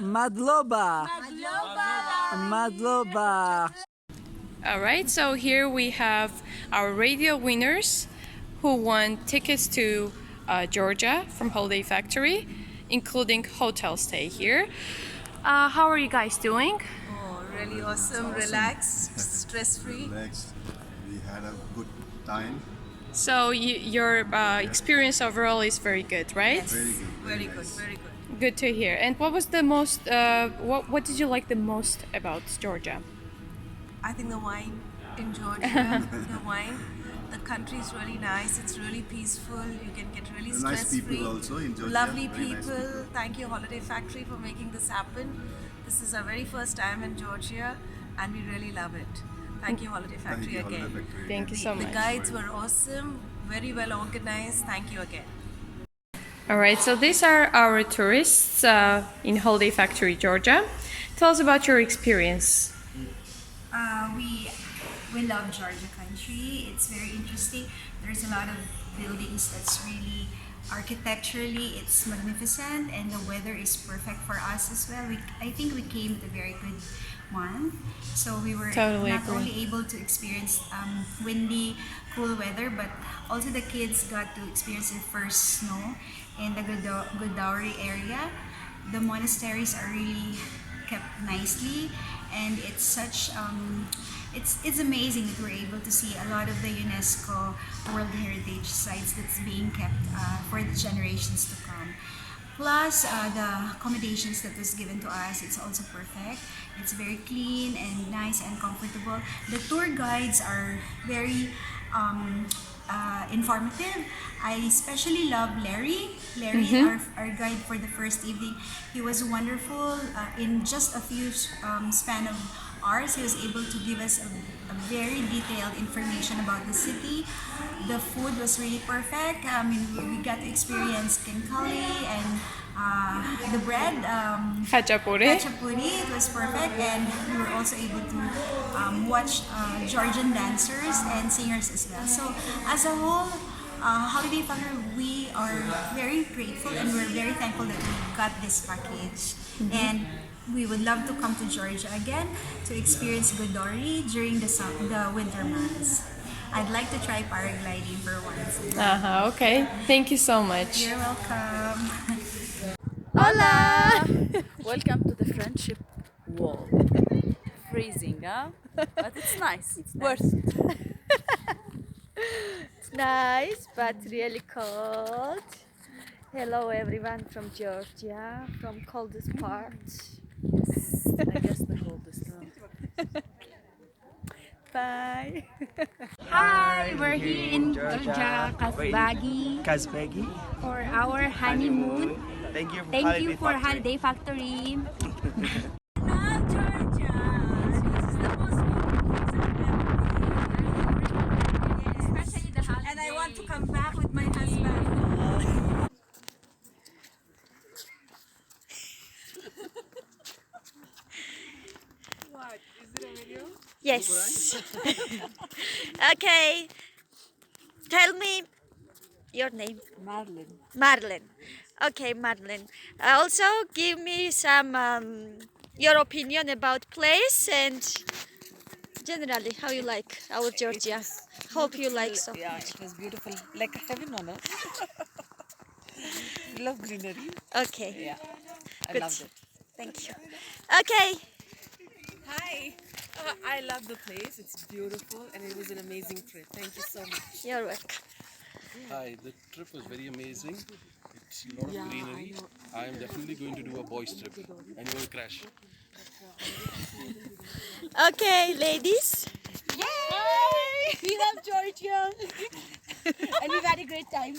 Madloba. Madloba. All right, so here we have our radio winners who won tickets to Georgia from Holiday Factory, including hotel stay here. How are you guys doing? Oh, really awesome, relaxed, stress-free. Relaxed. We had a good time. So your experience overall is very good, right? Yes, Very good. very good, nice. very good. Good to hear. And what was the most? What did you like the most about Georgia? I think the wine in Georgia, the wine, the country is really nice. It's really peaceful. You can get really Nice stress-free. people also in Georgia. Lovely Very nice people. people. Thank you, Holiday Factory, for making this happen. This is our very first time in Georgia, and we really love it. Thank you, Holiday Thank Factory, you, again. Holiday Factory. Thank you so The much. guides were awesome, very well organized. Thank you again. All right, so these are our tourists in Holiday Factory, Georgia. Tell us about your experience. We love Georgia country. It's very interesting. There's a lot of buildings that's really architecturally it's magnificent, and the weather is perfect for us as well. I think we came at a very good month, so we were Totally not agree. only able to experience windy, cool weather, but also the kids got to experience the first snow in the Godavari area. The monasteries are really kept nicely, and it's such it's amazing that we're able to see a lot of the UNESCO World Heritage sites that's being kept for the generations to come. Plus, the accommodations that was given to us, it's also perfect. It's very clean and nice and comfortable. The tour guides are very informative. I especially love Larry. Larry, our guide for the first evening, he was wonderful. In just a few span of hours, he was able to give us a very detailed information about the city. The food was really perfect. I mean, we got to experience kinkali and the bread. Hachapuri. Hachapuri, it was perfect, and we were also able to watch Georgian dancers and singers as well. So, as a whole, Holiday Factory, we are very grateful and we're very thankful that we got this package. And we would love to come to Georgia again to experience Godori during the winter months. I'd like to try paragliding for once. Okay. Thank you so much. You're welcome. Hola! Welcome to the friendship wall. Freezing, huh? But it's nice. It's worth it. It's nice, but really cold. Hello, everyone from Georgia, from coldest parts. I guess the coldest, huh? Bye. Hi, we're here in Georgia, Kazbegi. for our honeymoon. Thank you For Holiday Factory. And I want to come back with my husband. Yes. Okay. Tell me your name. Madeline. Marlene. Okay, Marlene. Also, give me some your opinion about place and generally how you like our Georgia. Hope you like so. Yeah, it was beautiful. Like heaven on earth. Love greenery. Okay. Yeah, I Good. loved it. Thank you. Okay. Hi, I love the place. It's beautiful and it was an amazing trip. Thank you so much. You're welcome. Hi, the trip was very amazing. It's a lot of greenery. I am definitely going to do a boys trip and you will crash. Okay, ladies. Yay! We love Georgia. And we've had a great time.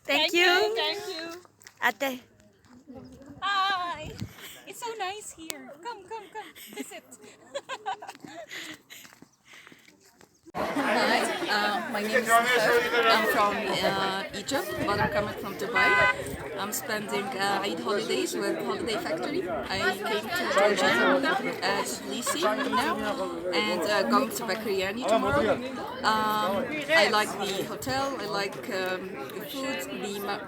Thank you. Thank you. Ate. Hi. It's so nice here. Come, visit. Hi, my name is Steph. I'm from Egypt, but I'm coming from Dubai. I'm spending Eid holidays with Holiday Factory. I came to Georgia at Lisi now and going to Bakriani tomorrow. I like the hotel, I like the food,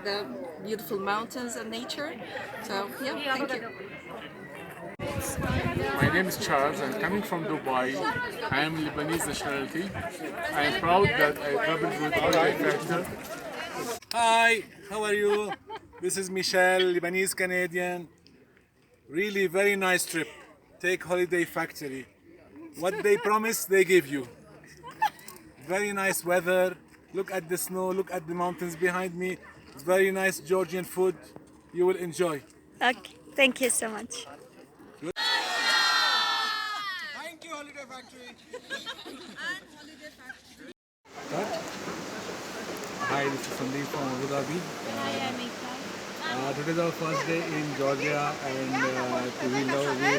the beautiful mountains and nature. So yeah, thank you. My name is Charles. I'm coming from Dubai. I am Lebanese nationality. I am proud that I traveled with Holiday Factor. Hi, how are you? This is Michelle, Lebanese Canadian. Really very nice trip. Take Holiday Factory. What they promise, they give you. Very nice weather. Look at the snow, look at the mountains behind me. It's very nice Georgian food. You will enjoy. Okay, thank you so much. Thank you, Holiday Factory. Hi, this is Sandeep from Abu Dhabi. Today is our first day in Georgia, and we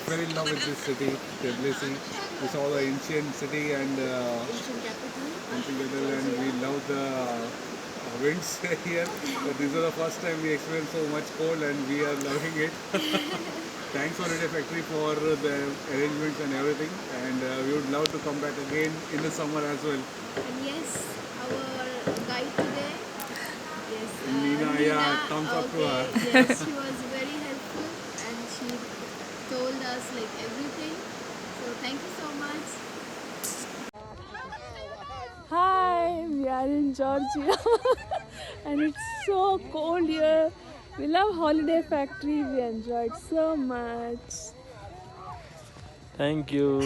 fell in love with this city, Tbilisi. We saw the ancient city and we love the winds here. But this is the first time we experienced so much cold, and we are loving it. Thanks Holiday Factory for the arrangements and everything, and we would love to come back again in the summer as well. And yes, our guide today, yes, Nina, yeah, thumbs up to her. Yes, she was very helpful and she told us like everything. So thank you so much. Hi, we are in Georgia and it's so cold here. We love Holiday Factory. We enjoyed so much. Thank you.